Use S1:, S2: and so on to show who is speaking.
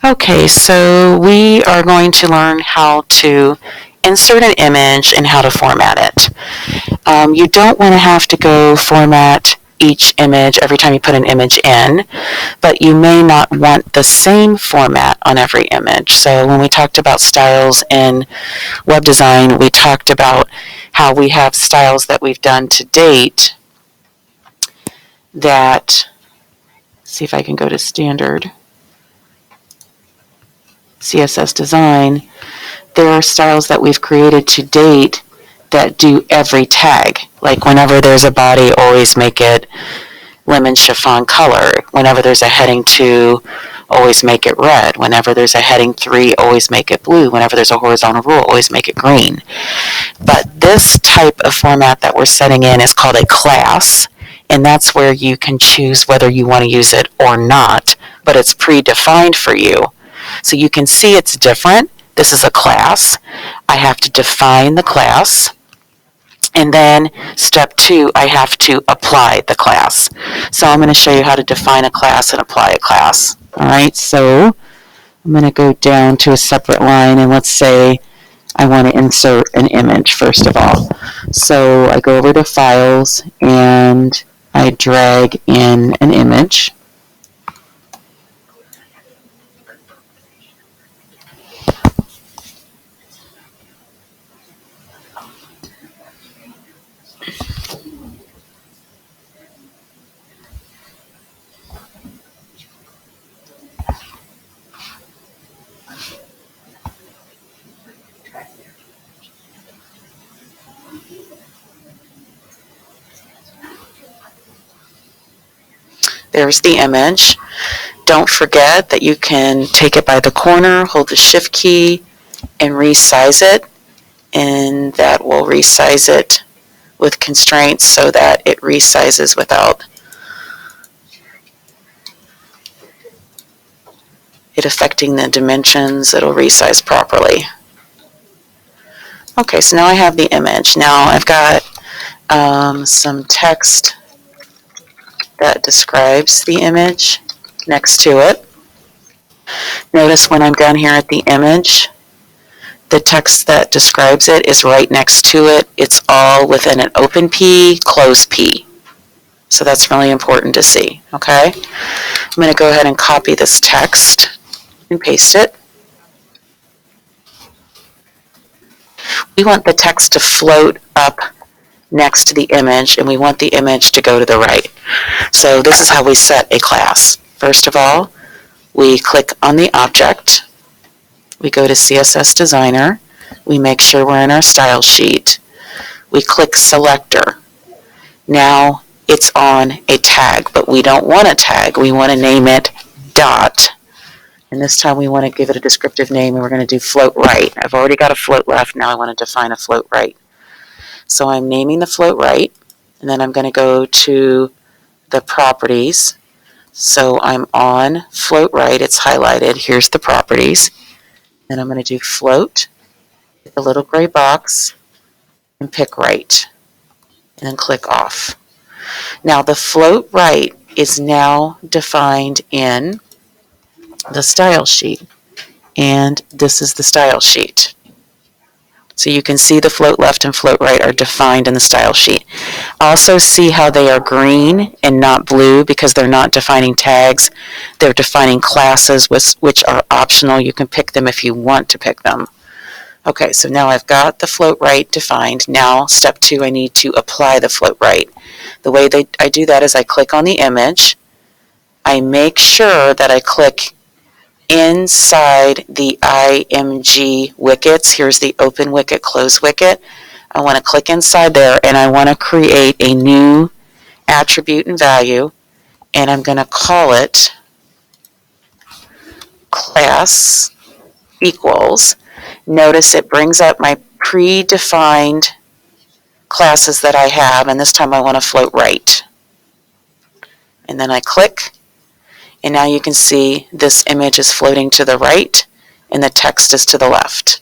S1: Okay, so we are going to learn how to insert an image and how to format it. You don't want to have to go format each image every time you put an image in, but you may not want the same format on every image. So when we talked about styles in web design, we talked about how we have styles that we've done to date that, see if I can go to standard CSS design. There are styles that we've created to date that do every tag. Like whenever there's a body, always make it lemon chiffon color. Whenever there's a heading 2, always make it red. Whenever there's a heading 3, always make it blue. Whenever there's a horizontal rule, always make it green. But this type of format that we're setting in is called a class, and that's where you can choose whether you want to use it or not, but it's predefined for you. So you can see it's different. This is a class. I have to define the class. And then step 2, I have to apply the class. So I'm going to show you how to define a class and apply a class. All right, so I'm going to go down to a separate line, and let's say I want to insert an image first of all. So I go over to Files, and I drag in an image. There's the image. Don't forget that you can take it by the corner, hold the Shift key, and resize it. And that will resize it with constraints so that it resizes without it affecting the dimensions. It'll resize properly. Okay, so now I have the image. Now I've got some text that describes the image next to it. Notice when I'm down here at the image, the text that describes it is right next to it. It's all within an open P, closed P. So that's really important to see, okay? I'm going to go ahead and copy this text and paste it. We want the text to float up next to the image, and we want the image to go to the right. So this is how we set a class. First of all, we click on the object. We go to CSS Designer. We make sure we're in our style sheet. We click Selector. Now it's on a tag, but we don't want a tag. We want to name it dot. And this time we want to give it a descriptive name, and we're going to do float right. I've already got a float left. Now I want to define a float right. So I'm naming the float right, and then I'm going to go to the properties. So I'm on float right. It's highlighted. Here's the properties. And I'm going to do float, the little gray box, and pick right. And then click off. Now the float right is now defined in the style sheet. And this is the style sheet. So you can see the float left and float right are defined in the style sheet. Also see how they are green and not blue because they're not defining tags. They're defining classes which are optional. You can pick them if you want to pick them. Okay, so now I've got the float right defined. Now step 2, I need to apply the float right. The way I do that is I click on the image. I make sure that I click inside the IMG wickets. Here's the open wicket, close wicket. I want to click inside there, and I want to create a new attribute and value, and I'm going to call it class equals. Notice it brings up my predefined classes that I have, and this time I want to float right. And then I click, and now you can see this image is floating to the right and the text is to the left.